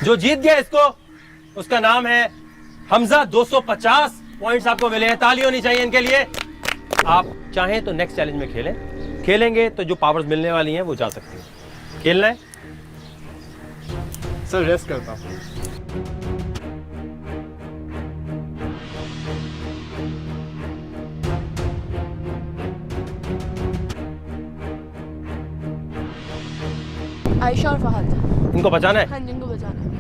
जो जीत गया इसको, उसका नाम है हमजा। 250 पॉइंट्स आपको मिले हैं, ताली होनी चाहिए इनके लिए। आप चाहें तो नेक्स्ट चैलेंज में खेलेंगे तो जो पावर्स मिलने वाली हैं वो जा सकती हैं। खेलना है सर? रेस्ट करता हूँ। आयशा और फहद। इनको बचाना है? हाँ जी, इनको बचाना है।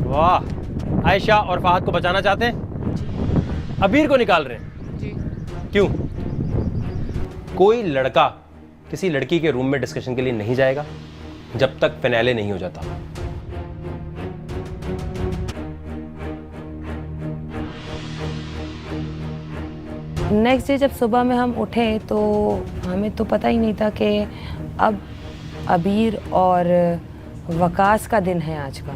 वाह, आयशा और फहद को बचाना चाहते हैं? जी। अबीर को निकाल रहे हैं? जी। क्यों? कोई लड़का किसी लड़की के रूम में डिस्कशन के लिए नहीं जाएगा जब तक फिनाले नहीं हो जाता। नेक्स्ट डे जब सुबह में हम उठे तो हमें तो पता ही नहीं था कि अब अबीर और वकास का दिन है आज का।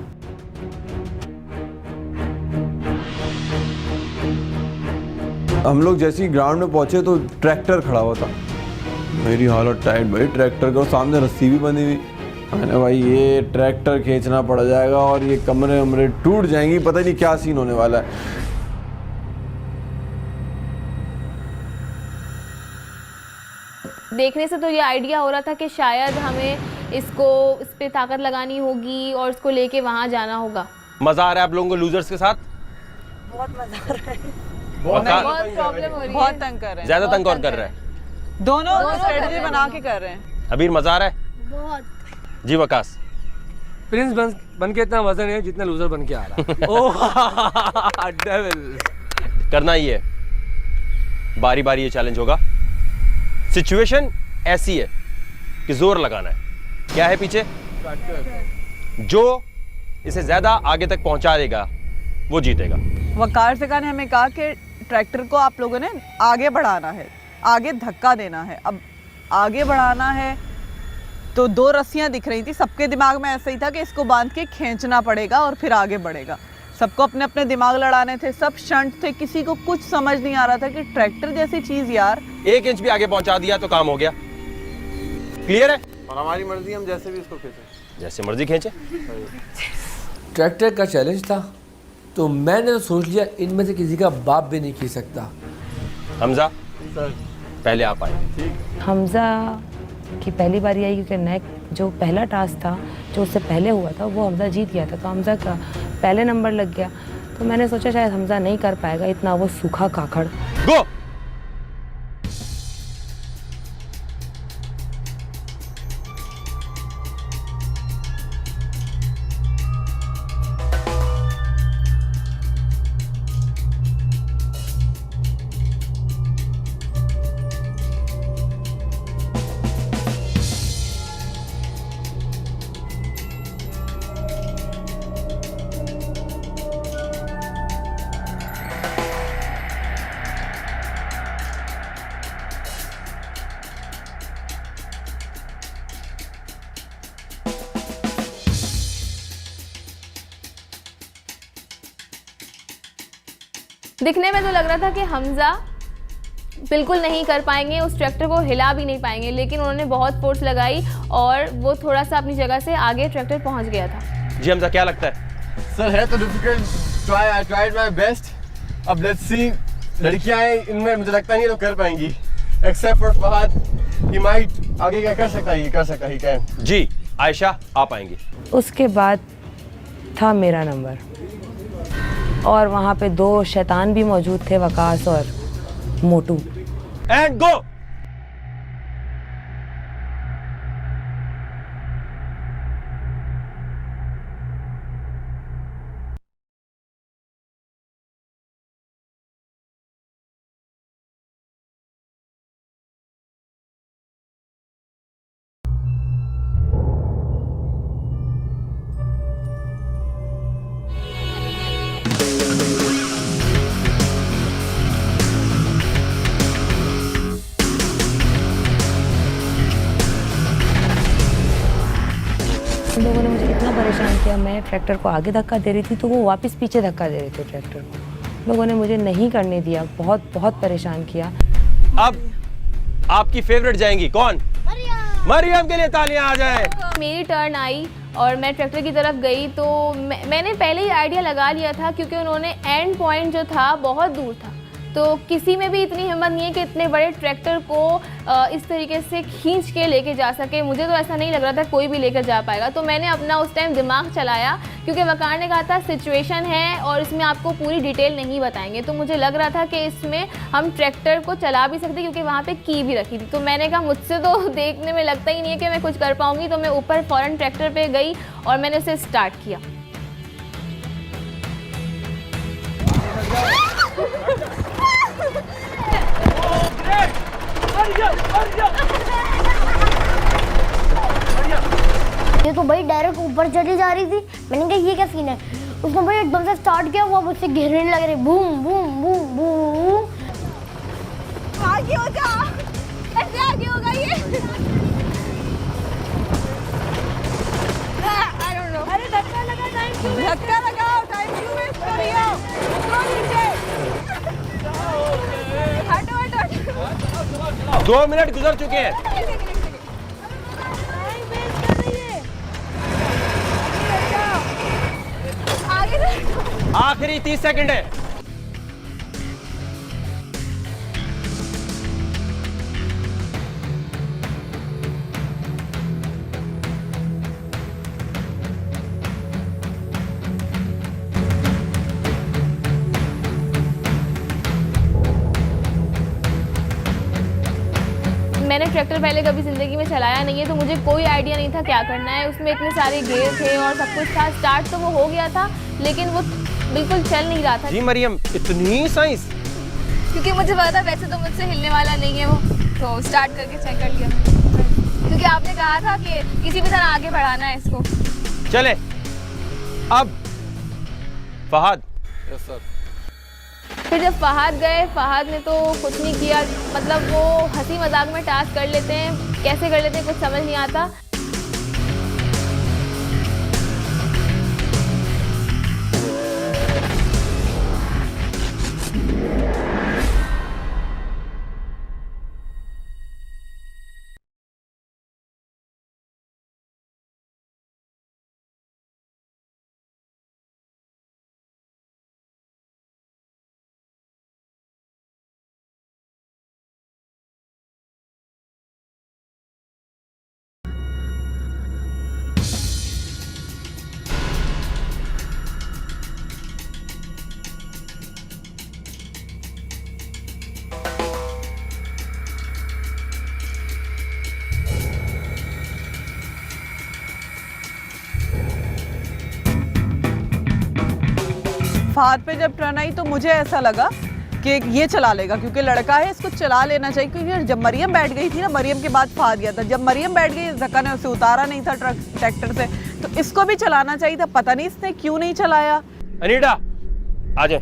हम लोग जैसे ही ग्राउंड में पहुंचे तो ट्रैक्टर खड़ा हुआ था। मेरी हालत टाइट भाई, ट्रैक्टर को सामने रस्सी भी बंधी हुई। मैंने भाई ये ट्रैक्टर खींचना पड़ जाएगा और ये कमरे वमरे टूट जाएंगी, पता नहीं क्या सीन होने वाला है। देखने से तो ये आइडिया हो रहा था कि शायद हमें इस पे ताकत लगानी होगी और इसको लेके वहां जाना होगा। मजा आ रहा है आप लोगों को लूजर्स के साथ? बहुत मजा आ रहा है। बहुत प्रॉब्लम हो रही है। बहुत तंग कर रहे हैं। ज्यादा तंग कौन कर रहा है? दोनों स्ट्रेटजी बना के कर रहे हैं। अबीर मजा आ रहा है? बहुत। जी वकास? प्रिंस बन के इतना वजन है जितना लूजर बन के आ रहा है। ओह डेविल। करना ही है, बारी बारी ये चैलेंज होगा। सिचुएशन ऐसी है कि जोर लगाना है। क्या है पीछे? जो इसे ज्यादा आगे तक पहुंचा देगा वो जीतेगा। वकार से ने हमें कहा कि ट्रैक्टर को आप लोगों ने आगे बढ़ाना है, आगे धक्का देना है। अब आगे बढ़ाना है तो दो रस्सियां दिख रही थी, सबके दिमाग में ऐसा ही था कि इसको बांध के खींचना पड़ेगा और फिर आगे बढ़ेगा। सबको अपने अपने दिमाग लड़ाने थे, सब शंट थे, किसी को कुछ समझ नहीं आ रहा था कि ट्रैक्टर जैसी चीज यार 1 इंच भी आगे पहुंचा दिया तो काम हो गया। क्लियर है? और हमारी मर्जी, हम जैसे भी इसको खींचे, जैसे मर्जी खींचे। ट्रैक्टर का चैलेंज था तो मैंने तो सोच लिया इनमें से किसी का बाप भी नहीं खींच सकता। हमजा सर पहले आप आए। हमजा की पहली बारी आई क्योंकि जो पहला टास्क था जो उससे पहले हुआ था वो हमजा जीत गया था, तो हमजा का पहले नंबर लग गया। तो मैंने सोचा शायद हमजा नहीं कर पाएगा इतना वो सूखा काखड़। गो। दिखने में तो लग रहा था कि हमजा बिल्कुल नहीं कर पाएंगे, उस ट्रैक्टर को हिला भी नहीं पाएंगे, लेकिन उन्होंने बहुत फोर्स लगाई और वो थोड़ा सा अपनी जगह से आगे ट्रैक्टर पहुंच गया था। जी हमजा क्या लगता है? सर है तो difficult, I tried my best. अब लेट्स सी, लड़कियां हैं इनमें मुझे लगता नहीं तो कर पाएंगी, except for Fahad, he might आगे क्या कर सकता है, ये कर सकता है, ही कैन। जी आयशा आप आएंगी। उसके बाद था मेरा नंबर और वहाँ पे 2 शैतान भी मौजूद थे, वकास और मोटू। And go. उन लोगों ने मुझे इतना परेशान किया, मैं ट्रैक्टर को आगे धक्का दे रही थी तो वो वापस पीछे धक्का दे रहे थे ट्रैक्टर को। लोगों ने मुझे नहीं करने दिया, बहुत बहुत परेशान किया। अब आपकी फेवरेट जाएंगी कौन? मरियम के लिए तालियां आ जाए। मेरी टर्न आई और मैं ट्रैक्टर की तरफ गई तो मैंने पहले ही आइडिया लगा लिया था, क्योंकि उन्होंने एंड पॉइंट जो था बहुत दूर था, तो किसी में भी इतनी हिम्मत नहीं है कि इतने बड़े ट्रैक्टर को इस तरीके से खींच के लेके जा सके। मुझे तो ऐसा नहीं लग रहा था कोई भी लेकर जा पाएगा। तो मैंने अपना उस टाइम दिमाग चलाया, क्योंकि वकार ने कहा था सिचुएशन है और इसमें आपको पूरी डिटेल नहीं बताएंगे। तो मुझे लग रहा था कि इसमें हम ट्रैक्टर को चला भी सकते, क्योंकि वहाँ पे की भी रखी थी। तो मैंने कहा मुझसे तो देखने में लगता ही नहीं है कि मैं कुछ कर पाऊँगी। तो मैं ऊपर फ़ौरन ट्रैक्टर पर गई और मैंने उसे स्टार्ट किया। ये तो भाई डायरेक्ट ऊपर चली जा रही थी। मैंने कहा ये क्या सीन है। उसने भाई एकदम से स्टार्ट किया, वो मुझसे घेरने लग रही, बूम बूम बूम बूम। आगे हो जा, ऐसे आगे होगा ये। I don't know. अरे धक्का लगा, धक्का लगाओ, टाइम क्यों वेस्ट कर रही हो? उतरो नीचे। हटो हटो हटो। 2 मिनट गुजर चुके हैं। आखिरी 30 सेकंड है। मैंने ट्रैक्टर पहले कभी ज़िंदगी में चलाया नहीं है, तो मुझे कोई आइडिया नहीं था क्या करना है। उसमें इतने सारे गियर थे और सब कुछ था। स्टार्ट तो वो हो गया था, लेकिन वो बिल्कुल चल नहीं रहा था। जी मरियम, इतनी साइंस। क्योंकि मुझे पता था वैसे तो मुझसे हिलने वाला नहीं है वो, तो स्टार्ट करके चेक कर लिया। क्योंकि आपने कहा था कि किसी भी तरह आगे बढ़ाना है इसको। चले अब फहद। Yes sir. फिर जब फहद गए, फहद ने तो कुछ नहीं किया। मतलब वो हंसी मजाक में टास्क कर लेते हैं, कैसे कर लेते हैं कुछ समझ नहीं आता। फहद पे जब टर्न आई तो मुझे ऐसा लगा कि ये चला लेगा, क्योंकि लड़का है, इसको चला लेना चाहिए। क्योंकि जब मरियम बैठ गई थी ना, मरियम के बाद फहद गया था। जब मरियम बैठ गई, धक्का ने उसे उतारा नहीं था ट्रैक्टर से, तो इसको भी चलाना चाहिए था। पता नहीं इसने क्यों नहीं चलाया। अनीटा आ जाए।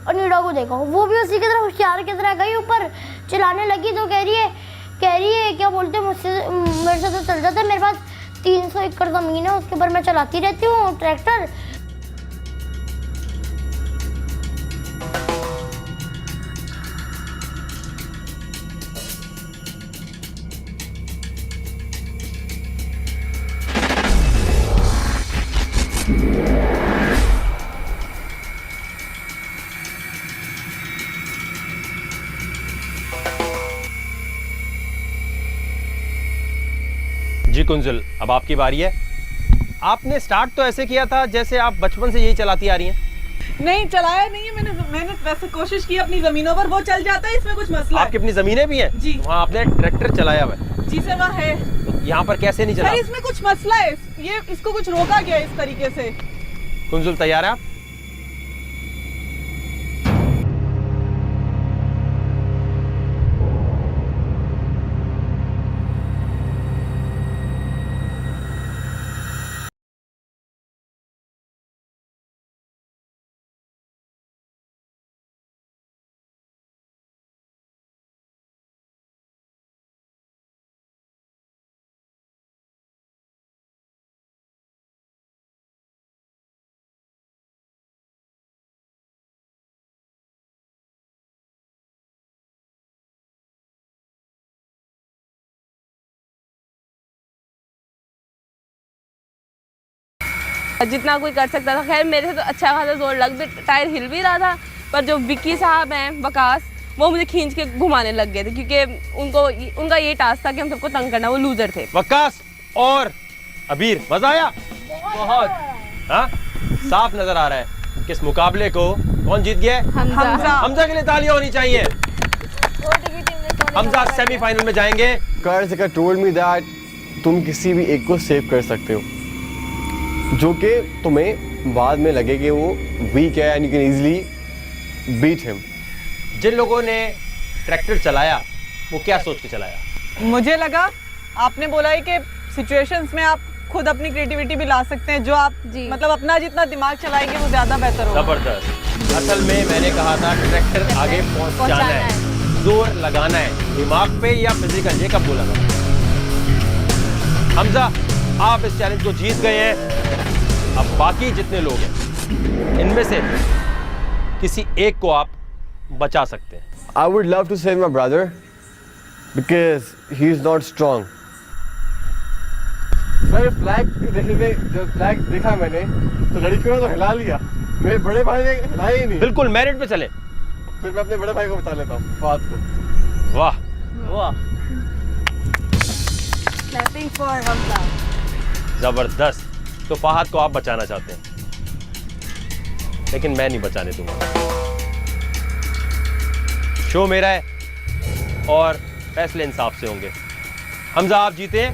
अनीडा को देखो, वो भी उसी की तरह होशियार की तरह गई ऊपर, चलाने लगी। तो कह रही है क्या बोलते हैं, मेरे से तो चल जाता है। मेरे पास 300 एकड़ ज़मीन है, उसके ऊपर मैं चलाती रहती हूँ ट्रैक्टर। जी कुंजल, अब आपकी बारी है। आपने स्टार्ट तो ऐसे किया था जैसे आप बचपन से यही चलाती आ रही हैं। नहीं, चलाया नहीं है मैंने वैसे कोशिश की अपनी जमीनों पर, वो चल जाता है। इसमें कुछ मसला आपकी अपनी जमीनें भी हैं जी। वहाँ आपने ट्रैक्टर चलाया हुआ है। जी सर, वहाँ है। तो यहाँ पर कैसे नहीं चला? सर इसमें कुछ मसला है, ये इसको कुछ रोका गया इस तरीके से। कुंजल तैयार है आप? जितना कोई कर सकता था। खैर मेरे से तो अच्छा खासा जोर लग भी, टायर हिल भी रहा था, पर जो विक्की साहब हैं वकास, वो मुझे खींच के घुमाने लग गए थे, क्योंकि उनका ये टास्क था कि हम सबको तंग करना। वो लूजर थे। वक्कास और अबीर, मजा आया बहुत। हाँ, साफ नजर आ रहा है कि इस मुकाबले को कौन जीत गया है? हमजा के लिए तालियां होनी चाहिए। हमजा सेमीफाइनल में जाएंगे। कर्ज टोल्ड मी दैट तुम किसी भी एक को सेव कर सकते हो, जो कि तुम्हें बाद में लगे कि वो वीक है and you can easily beat him. जिन लोगों ने ट्रैक्टर चलाया वो क्या सोच के चलाया? मुझे लगा आपने बोला है कि सिचुएशंस में आप खुद अपनी क्रिएटिविटी भी ला सकते हैं, जो आप मतलब अपना जितना दिमाग चलाएंगे वो ज्यादा बेहतर होगा। जबरदस्त। असल में मैंने कहा था ट्रैक्टर आगे पहुंचाना है, जोर लगाना है, दिमाग पे या फिजिकल, ये कब बोला था? हमजा, आप इस चैलेंज को जीत गए हैं। अब बाकी जितने लोग हैं इनमें से किसी एक को आप बचा सकते हैं। I would love to save my brother because he is not strong. Sir flag देखने, जब फ्लैग देखा मैंने तो लड़कियों ने तो हिला लिया, मेरे बड़े भाई ने हिलाया ही नहीं। बिल्कुल मेरिट पे चले। फिर मैं अपने बड़े भाई को बता लेता हूँ बात को। वाह वाह, क्लैपिंग फॉर हमजा। जबरदस्त। तो फहद को आप बचाना चाहते हैं, लेकिन मैं नहीं बचाने दूंगा। शो मेरा है और फैसले इंसाफ से होंगे। हमजा आप जीते हैं,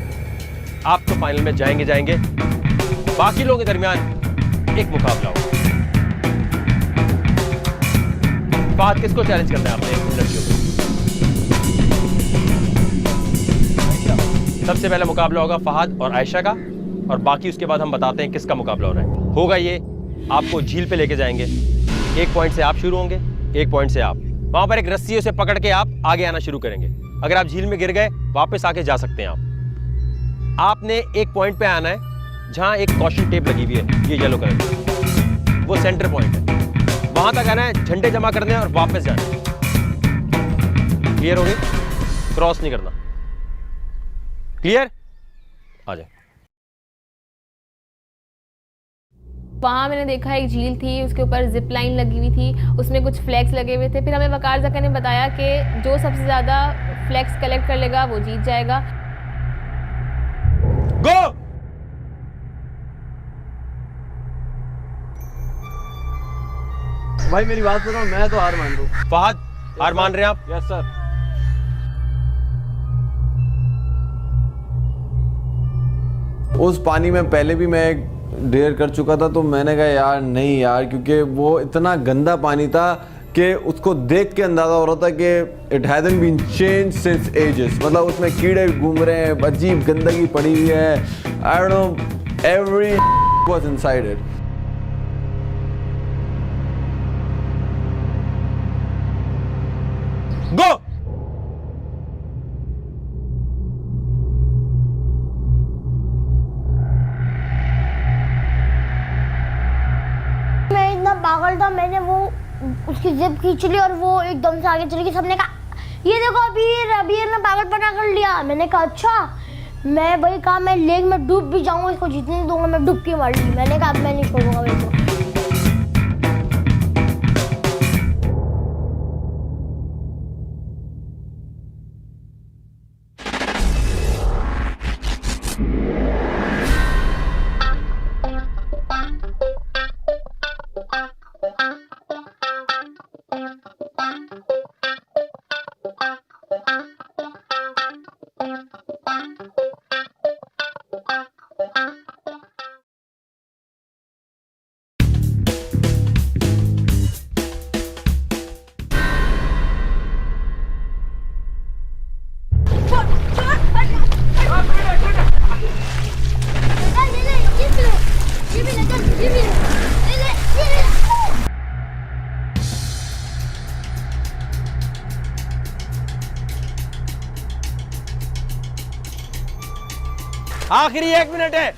आप तो फाइनल में जाएंगे। बाकी लोगों के दरमियान एक मुकाबला होगा। फहद, किसको चैलेंज करना है आपने इन लड़कियों को? सबसे पहला मुकाबला होगा फहद और आयशा का, और बाकी उसके बाद हम बताते हैं किसका मुकाबला हो रहा है। होगा ये, आपको झील पे लेके जाएंगे। 1 पॉइंट से आप शुरू होंगे, 1 पॉइंट से आप। वहां पर एक रस्सी से पकड़ के आप आगे आना शुरू करेंगे। अगर आप झील में गिर गए, वापस आके जा सकते हैं आप। आपने 1 पॉइंट पे आना है जहां एक कॉशन टेप लगी हुई है, ये येलो कलर की, वो सेंटर पॉइंट है। वहां तक आना है, झंडे जमा करने हैं और वापस जाना है। क्लियर हो गई? क्रॉस नहीं करना। क्लियर? आ जाए। वहाँ मैंने देखा एक झील थी, उसके ऊपर जिप लाइन लगी हुई थी, उसमें कुछ फ्लैग्स लगे हुए थे। फिर हमें वकार ज़का ने बताया कि जो सबसे ज़्यादा फ्लैग्स कलेक्ट कर लेगा वो जीत जाएगा। गो! भाई मेरी बात सुनो, मैं तो हार मान रहा हूँ। फहद, हार मान रहे हैं आप? Yes sir. उस पानी में पहले भी मैं डेयर कर चुका था, तो मैंने कहा यार नहीं यार, क्योंकि वो इतना गंदा पानी था कि उसको देख के अंदाजा हो रहा था कि it hasn't been change since ages. मतलब उसमें कीड़े घूम रहे हैं, अजीब गंदगी पड़ी हुई है। I don't know, every was inside it. Go! मैं इतना पागल था, मैंने वो उसकी जिप खींच ली और वो एकदम से आगे चली गई। सबने कहा ये देखो अबीर ने पागलपना कर लिया। मैंने कहा अच्छा, मैं वही कहा मैं लेक में डूब भी जाऊंगा, इसको जीतने नहीं दूंगा। मैं डुबकी मार ली। मैंने कहा अब मैं नहीं छोड़ूंगा मेरे को। आखिरी 1 मिनट है।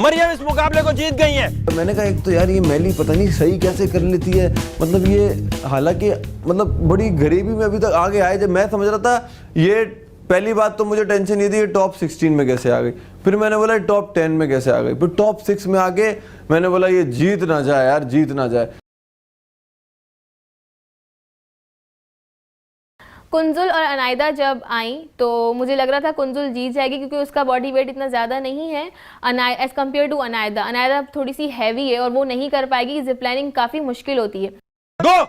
मरियम इस मुकाबले को जीत गई हैं। तो मैंने कहा एक तो यार ये मैली पता नहीं सही कैसे कर लेती है, मतलब ये हालांकि मतलब बड़ी गरीबी में अभी तक आगे आए। जब मैं समझ रहा था ये पहली बात तो मुझे टेंशन ये थी ये टॉप 16 में कैसे आ गई, फिर मैंने बोला टॉप 10 में कैसे आ गई, फिर टॉप 6 में आके मैंने बोला ये जीत ना जाए यार, जीत ना जाए। कुंजुल और अनायदा जब आई तो मुझे लग रहा था कुंजुल जीत जाएगी क्योंकि उसका बॉडी वेट इतना ज़्यादा नहीं है एज कम्पेयर टू अनायदा। अनायदा थोड़ी सी हैवी है और वो नहीं कर पाएगी, जिप लाइनिंग काफ़ी मुश्किल होती है। गो।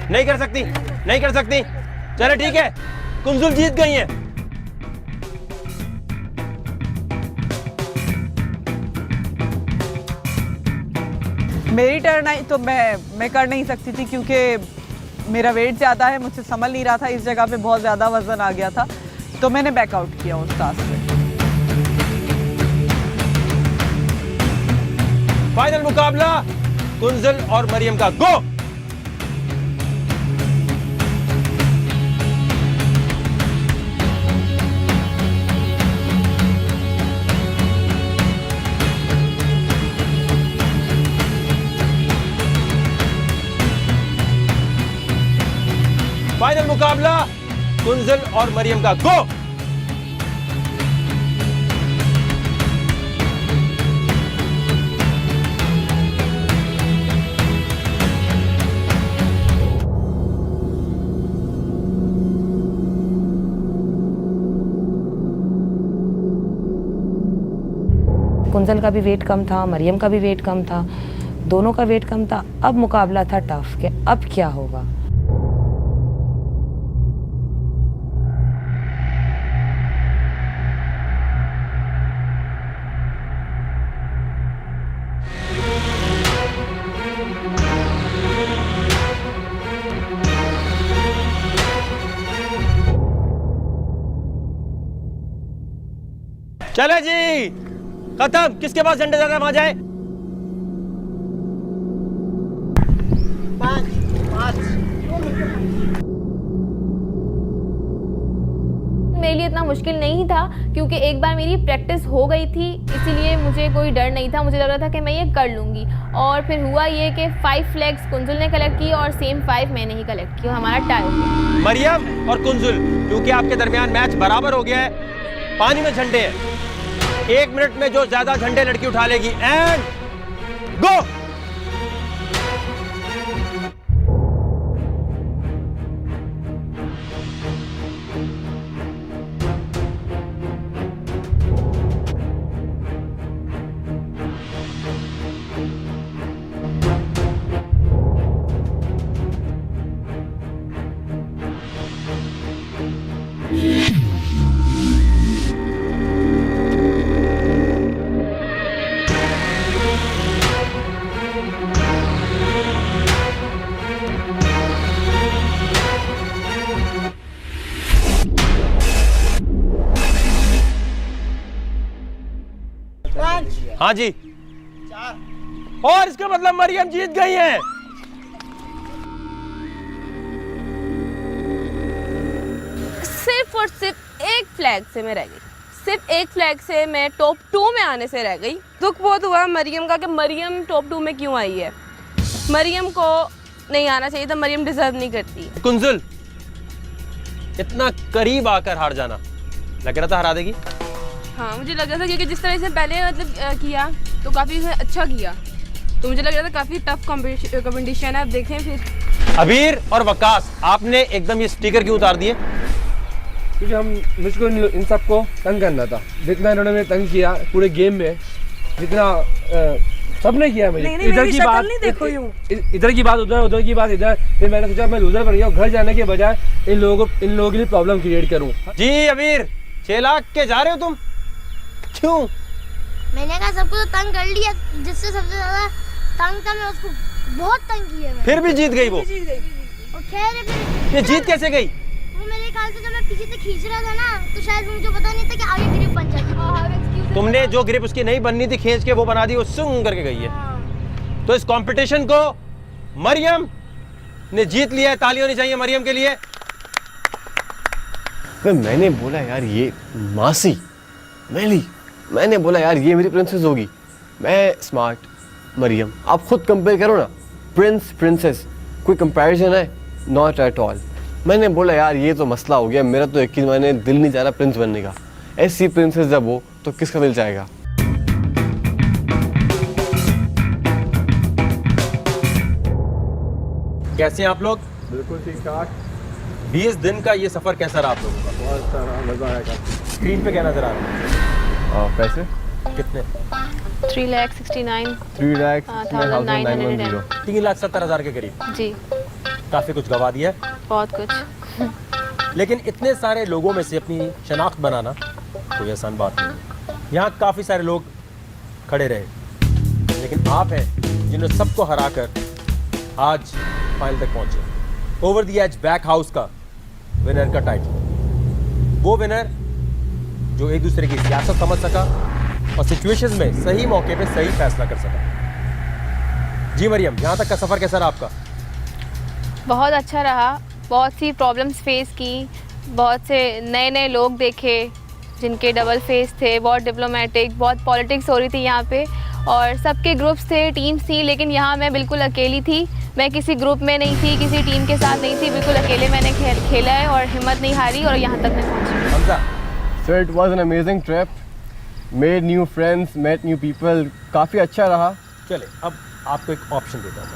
नहीं कर सकती, नहीं कर सकती। चलो ठीक है, कुंजुल जीत गई हैं। मेरी टर्न आई तो मैं कर नहीं सकती थी क्योंकि मेरा वेट ज़्यादा है, मुझसे संभल नहीं रहा था, इस जगह पे बहुत ज़्यादा वजन आ गया था, तो मैंने बैकआउट किया उस टास्क में। फाइनल मुकाबला कुंजुल और मरियम का। गो। फाइनल मुकाबला कुंजुल और मरियम का। गो। कुंजल का भी वेट कम था, मरियम का भी वेट कम था, दोनों का वेट कम था। अब मुकाबला था टफ के अब क्या होगा। चले जी, खत्म। किसके पास झंडे ज्यादा वहां जाए। मेरे लिए इतना मुश्किल नहीं था क्योंकि एक बार मेरी प्रैक्टिस हो गई थी, इसीलिए मुझे कोई डर नहीं था। मुझे लग रहा था कि मैं ये कर लूँगी। और फिर हुआ ये कि 5 फ्लैग्स कुंजुल ने कलेक्ट की और सेम 5 मैंने ही कलेक्ट की, हमारा टाई हो गया। मरियम और कुंजुल, क्योंकि आपके दरमियान मैच बराबर हो गया है, पानी में झंडे हैं। 1 मिनट में जो ज्यादा झंडे लड़की उठा लेगी। And go. हाँ जी, और इसका मतलब मरियम जीत गई हैं। सिर्फ और सिर्फ एक फ्लैग से मैं रह गई, सिर्फ एक फ्लैग से मैं टॉप 2 में आने से रह गई। दुख बहुत हुआ मरियम का कि मरियम टॉप 2 में क्यों आई है। मरियम को नहीं आना चाहिए था, मरियम डिजर्व नहीं करती। कुंजुल, इतना करीब आकर हार जाना, लग रहा था हरा देगी। हाँ मुझे लग रहा था क्योंकि जिस तरह से पहले मतलब किया तो काफ़ी अच्छा किया, तो मुझे लग रहा था काफ़ी टफ कंपटीशन है। अब देखें फिर। अबीर और वकास, आपने एकदम ये स्टिकर क्यों उतार दिए। क्योंकि मुझको इन सबको तंग करना था, जितना इन्होंने मुझे तंग किया पूरे गेम में, जितना सबने किया मुझे। इधर की बात इधर की बात उधर, उधर की बात इधर। फिर मैंने सोचा मैं लूजर बन गया, घर जाने के बजाय इन लोगों के लिए प्रॉब्लम क्रिएट करूँ। जी अबीर, 6 लाख के जा रहे हो तुम, क्यों। मैंने कहा सबको तो तंग कर लिया, जिससे सबसे ज्यादा तंग था मैं उसको बहुत तंग किया। फिर भी जीत गई वो। और खैर फिर ये जीत कैसे गई। वो मेरे ख्याल से जब मैं पीछे से खींच रहा था ना, तो शायद मुझे पता नहीं था कि आगे ग्रिप बन जाती है। तुमने जो ग्रिप उसकी नहीं बननी थी खींच के वो बना दी, वो सुंग करके गई है। तो इस कंपटीशन को मरियम ने जीत लिया है। ताली होनी चाहिए मरियम के लिए। मैंने बोला यार ये मासी मैंने बोला यार ये मेरी प्रिंसेस होगी। मैं स्मार्ट, मरियम। आप खुद कंपेयर करो ना, प्रिंस प्रिंसेस कोई कंपैरिजन है? Not at all. मैंने बोला यार ये तो मसला हो गया, मेरा तो 21 महीने दिल नहीं जा रहा प्रिंस बनने का। ऐसी प्रिंसेस जब हो तो किसका दिल चाहेगा? कैसे हैं आप लोग? बिल्कुल ठीक ठाक। 20 दिन का ये सफर कैसा रहा आप लोगों का? बहुत सारा मजा आएगा। स्क्रीन पे क्या नजर आ रहा है? पैसे कितने? 3,69,910 3,70,000 के करीब। जी, काफी कुछ गवा दिया है। बहुत कुछ। लेकिन इतने सारे लोगों में से अपनी शनाख्त बनाना कोई आसान बात नहीं। यहाँ काफ़ी सारे लोग खड़े रहे, लेकिन आप हैं जिन्होंने सबको हराकर आज फाइनल तक पहुंचे। Over the edge back house का विनर का टाइटल, वो विनर जो एक दूसरे की सियासत समझ सका और सिचुएशंस में सही मौके पे सही फैसला कर सका। जी मरियम, यहाँ तक का सफ़र कैसा रहा आपका? बहुत अच्छा रहा। बहुत सी प्रॉब्लम्स फेस की, बहुत से नए नए लोग देखे जिनके डबल फेस थे, बहुत डिप्लोमेटिक, बहुत पॉलिटिक्स हो रही थी यहाँ पे, और सबके ग्रुप्स थे, टीम्स थी, लेकिन यहाँ मैं बिल्कुल अकेली थी। मैं किसी ग्रुप में नहीं थी, किसी टीम के साथ नहीं थी, बिल्कुल अकेले मैंने खेला है और हिम्मत नहीं हारी और यहाँ तक मैं पहुँची। Hamza, So it was an amazing trip. Made new friends, met new people. काफ़ी अच्छा रहा। चले अब आपको एक ऑप्शन देता हूँ।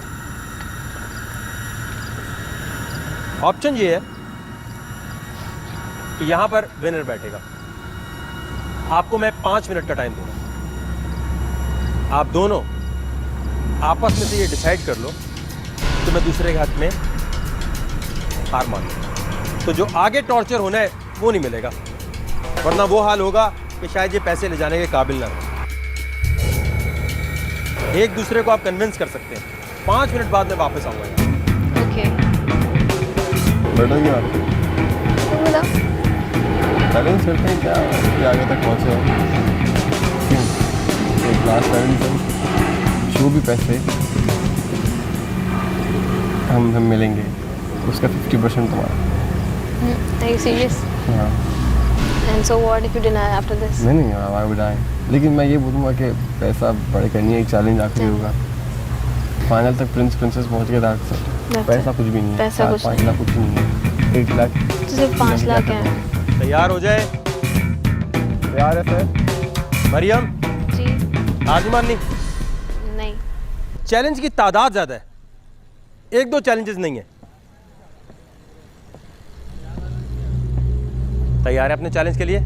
ऑप्शन ये है कि यहाँ पर विनर बैठेगा। आपको मैं 5 मिनट का टाइम दूंगा। आप दोनों आपस में से ये डिसाइड कर लो कि मैं दूसरे के हाथ में हार मान लूँ। तो जो आगे टॉर्चर होना है वो नहीं मिलेगा, वरना वो हाल होगा कि शायद ये पैसे ले जाने के काबिल ना हो। एक दूसरे को आप कन्विंस कर सकते हैं। 5 मिनट बाद मैं वापस आऊँगा। ओके, बैठोगी आप? बोलो। बैलेंस करते हैं क्या कि आगे तक पहुँचे हो? क्यों? एक लास्ट बैलेंस, जो भी पैसे हम मिलेंगे उसका 50% तुम्हारा। Are you serious? हाँ। And so what if you deny after this? नहीं why would I? लेकिन मैं ये बोलूँगा कि पैसा बड़े करनी है, एक चैलेंज आखिरी होगा। फाइनल तक प्रिंस प्रिंसेस पहुँच गए दाग से। पैसा कुछ भी नहीं है। पैसा कुछ 5 लाख कुछ नहीं है। 1 लाख तो सिर्फ 5 लाख है। तैयार हो जाए। तैयार है सर? मरियम, जी हार नहीं माननी। नहीं, चैलेंज की तादाद ज़्यादा है, 1-2 चैलेंजेस नहीं है। तैयार है अपने चैलेंज के लिए?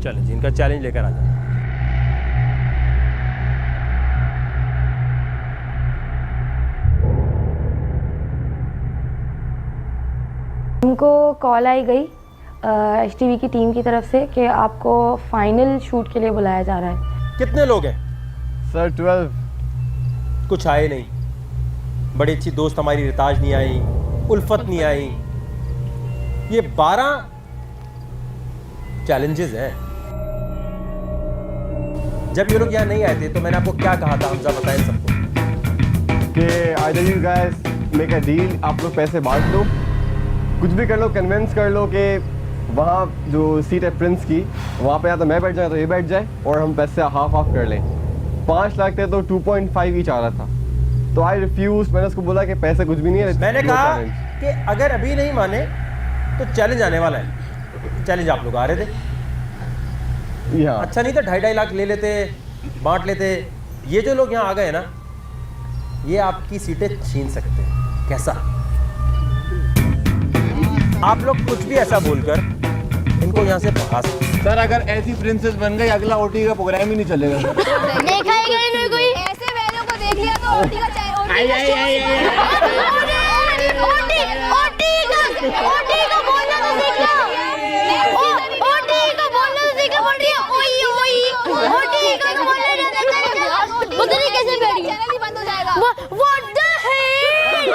चैलेंज, इनका चैलेंज लेकर आ जाए। हमको कॉल आई गई HTV की टीम की तरफ से कि आपको फाइनल शूट के लिए बुलाया जा रहा है। कितने लोग हैं? सर 12। कुछ आए नहीं। बड़ी अच्छी दोस्त हमारी रिताज नहीं आई, उल्फत नहीं आई। ये 12 चैलेंजेस हैं। जब ये लोग यहाँ नहीं आए थे तो मैंने आपको क्या कहा था? हमजा बताएं सबको कि either you guys make a deal, आप लोग पैसे बांट लो, कुछ भी कर लो, कन्विंस कर लो कि वहाँ जो सीट है प्रिंस की, वहाँ पे या तो मैं बैठ जाए तो ये बैठ जाए और हम पैसे हाफ कर लें। 5 लाख थे तो 2.5 ईच आ रहा था, तो आई रिफ्यूज। मैंने उसको बोला कि पैसे कुछ भी नहीं है। मैंने कहा कि अगर अभी नहीं माने तो चैलेंज आने वाला है। चैलेंज आप लोग आ रहे थे, अच्छा नहीं था 2.5 लाख ले लेते, बांट लेते। ये जो लोग यहाँ आ गए ना, ये आपकी सीटें छीन सकते हैं। कैसा? आप लोग कुछ भी ऐसा बोलकर इनको यहाँ से भगा सकते हैं। सर अगर ऐसी प्रिंसेस बन गई अगला OT का प्रोग्राम ही नहीं चलेगा। देखा ही गया इन्होंने कोई ऐसे वैल्यू को देख लिया तो ओटी का चाहिए। ओटी का बोलना तो सीख लो। ओटी का बोलना तो सीख लो। बोल रही है ओई ओटी का बोलना नहीं आता। पता नहीं कैसे बैठी चैनल ही बंद हो जाएगा। What the hell.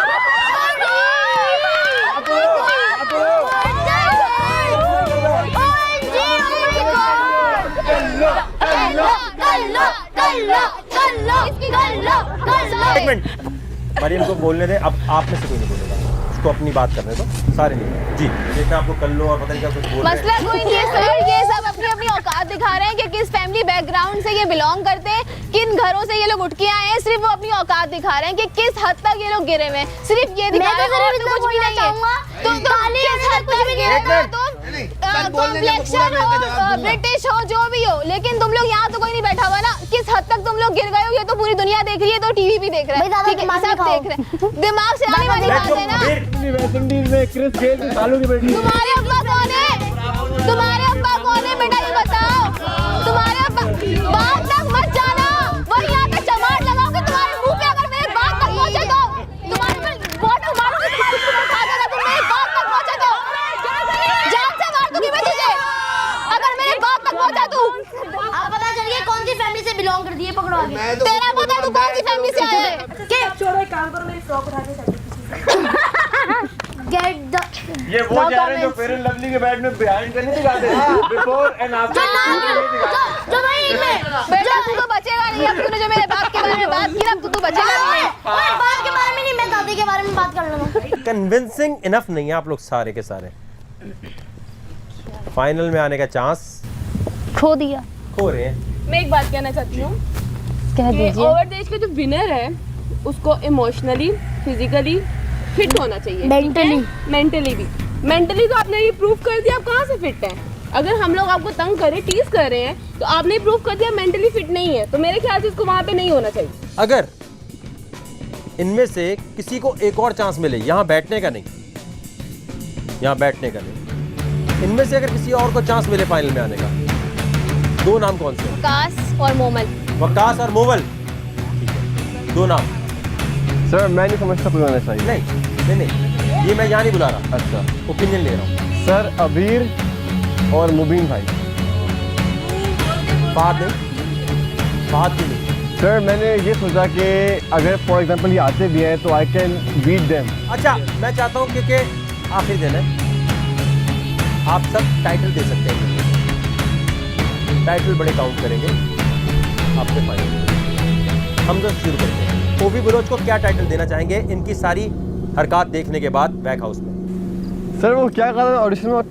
एक मिनट, मरियम को बोलने दें, अब आप में से कोई नहीं बोलेगा, उसको अपनी बात करने दो, सारे नहीं। जी देखना, आपको कर लो और पता नहीं क्या कुछ बोल रहे हैं। मसला कोई नहीं है सर, ये सब अपनी अपनी औकात दिखा रहे हैं कि किस फैमिली बैकग्राउंड से ये बिलोंग करते हैं, किन घरों से ये लोग उठ के आए हैं। सिर्फ वो अपनी औकात दिखा रहे हैं कि किस हद तक ये लोग गिरे हुए हैं, सिर्फ ये दिखा रहे हैं, और तो कुछ भी नहीं है। तो किस हद तक गिरे हुए हो तुम, कॉम्प्लेक्शन हो, ब्रिटिश हो, जो भी हो, लेकिन तुम लोग यहाँ तो कोई नहीं बैठा हुआ ना। किस हद तक तुम लोग गिर गए हो ये तो पूरी दुनिया देख रही है, तो टीवी भी देख रहा है, ठीक है, सब देख रहे हैं। दिमाग से आने वाली बात है ना। वेस्ट इंडीज में क्रिस गेल सालों की बेटी। तुम्हारे अब्बा कौन है? तुम्हारे अब्बा कौन है बेटा, ये बताओ। तुम्हारे अब्बा, बाप तक मत जाना, वो यहाँ पे चमाट लगाओगे तुम्हारे मुंह पे, अगर मेरे बाप तक पहुँचे तो तुम्हारे पे बॉटल मारूंगी, तुम्हारे मुंह में खा जाना, तुम मेरे बाप तक पहुँचे तो जान से मार दूंगी मैं तुझे, अगर मेरे बाप तक पहुँचा तू। अब पता चल गया कौन सी फैमिली से बिलोंग करती है, पकड़ो आगे। तेरा पता तू कौन सी फैमिली से आया है? छोड़ो, एक काम करो, मेरी फ्रॉक उठा के गेट द ये वो जा रहे हैं जो फेयर एंड लवली के बैड में बिहाइंड करने दिखाते हैं, बिफोर एंड आफ्टर। जो भाई में बेटा तू तो बचेगा नहीं, अब तूने जो मेरे बाप के बारे में बात की ना, अब तू बचेगा नहीं। ओए बाप के बारे में नहीं, मैं दादी के बारे में बात कर लूंगा। कन्विंसिंग इनफ नहीं है आप लोग सारे के सारे, फाइनल में आने का चांस खो दिया। खो रहे हैं। मैं एक बात कहना चाहती हूँ कह कि ओवर द एज का जो विनर है उसको इमोशनली, फिजिकली फिट होना चाहिए, मेंटली भी। मेंटली तो आपने ये प्रूव कर दिया, आप कहाँ से फिट हैं? अगर हम लोग आपको तंग कर रहे, टीज कर रहे हैं, तो आपने प्रूव कर दिया मेंटली फिट नहीं है, तो मेरे ख्याल से इसको वहाँ पे नहीं होना चाहिए। अगर इनमें से किसी को एक और चांस मिले, यहाँ बैठने का नहीं, यहाँ बैठने का नहीं, इनमें से अगर किसी और को चांस मिले फाइनल में आने का, दो नाम कौन से? वकास और मोमल। वकास और मोवल, ठीक है, दो नाम। सर मैं नहीं समझता कोई होना चाहिए। नहीं, ये मैं यहाँ नहीं बुला रहा, अच्छा, ओपिनियन ले रहा हूँ। सर अबीर और मुबीन भाई। बात भी नहीं। सर मैंने ये सोचा कि अगर फॉर एग्जांपल ये आते भी हैं तो आई कैन बीट देम। अच्छा, मैं चाहता हूँ क्योंकि आखिरी दिन है, आप सब टाइटल दे सकते हैं, टाइटल बड़े काउंट करेंगे आपके फाइनल। हम तो शुरू करते हैं। ओवी बलोच को क्या टाइटल देना चाहेंगे इनकी सारी हरकत देखने के बाद बैक हाउस में? सर वो क्या कहा था ऑडिशन में,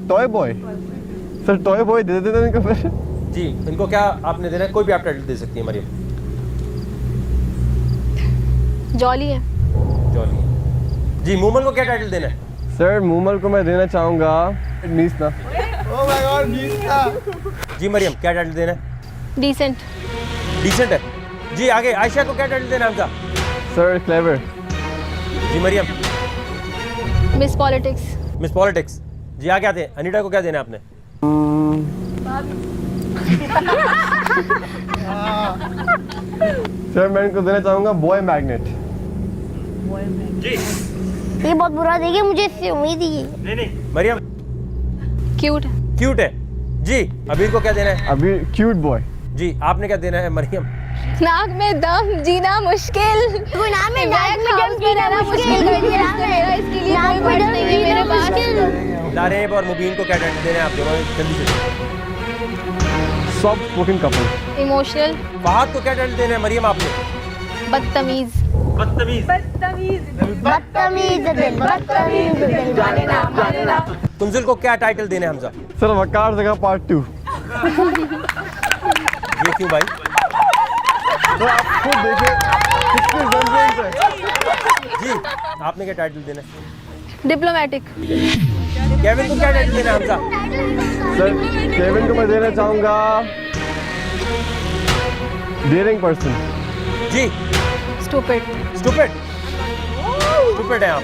toy boy. Sir toy boy दे देते इनको फिर। जी, इनको क्या आपने देना है? कोई भी आप टाइटल दे सकती है मरियम। जॉली है। जॉली। जी, मूमल को क्या टाइटल देना है? सर मूमल को मैं देना चाहूँगा मीसना। ओह माय गॉड, मीसना। जी मरियम, क्या टाइटल देना है? डिसेंट। डिसेंट है। जी आगे, आयशा को क्या टाइटल देना है हमका? Sir clever. जी Maryam. Miss politics. Miss politics. जी आगे आते हैं, अनीता को क्या देना है आपने? सर मैं इनको देना चाहूँगा बॉय मैग्नेट। जी। ये बहुत बुरा देगी, मुझे इससे उम्मीद ही है। नहीं मरियम। क्यूट। क्यूट है। जी, अबीर को क्या देना है? अबीर क्यूट बॉय। जी, आपने क्या देना है मरियम? नाक में दम, जीना मुश्किल। कोई नाम है, नाक में दम जीना मुश्किल कर दिया मेरा, इसके लिए कोई वर्ड नहीं है मेरे पास। दारेब और मुबीन को क्या टाइटल देना है आप दोनों? जल्दी से। Soft spoken couple. Emotional. Fahad को क्या टाइटल देना है मरियम आपने? बदतमीज। बदतमीज। बदतमीज दिल, बदतमीज दिल, माने ना माने ना। तुंजिल को क्या टाइटल देना है हमजा? सर वकार जगह पार्ट 2। ये क्यों भाई? तो आप खुद देखिए कितनी जल्दी है। जी, आपने क्या टाइटल देना है? डिप्लोमेटिक। केविन को क्या टाइटल देना है हमजा? सर केविन को मैं देना चाहूँगा डेयरिंग पर्सन। जी। स्टूपिड। स्टूपिड। स्टूपिड है आप।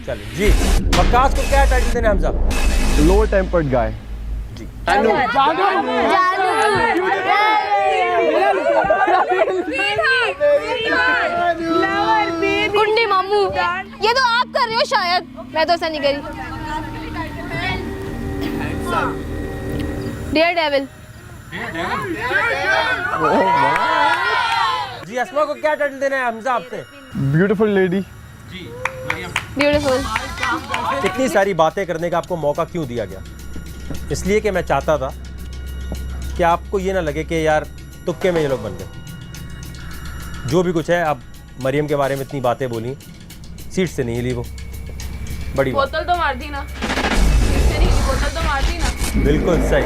चलिए जी, वकास को क्या टाइटल देना है हमजा? लो टेम्पर्ड गाय। जी। गुंडी मामू, ये तो आप कर रहे हो शायद, मैं तो ऐसा नहीं करी। Dear devil. जी, अस्मा को क्या टाइटल देना है हमजा आपने? Beautiful lady. ब्यूटीफुल। इतनी सारी बातें करने का आपको मौका क्यों दिया गया? इसलिए कि मैं चाहता था कि आपको ये ना लगे कि यार तुक्के में ये लोग बन गए। जो भी कुछ है, अब मरियम के बारे में इतनी बातें बोली, सीट से नहीं हिली वो, बड़ी बात। बोतल तो मार दी ना, सीट से नहीं हिली, बोतल तो मार दी ना। बिल्कुल सही।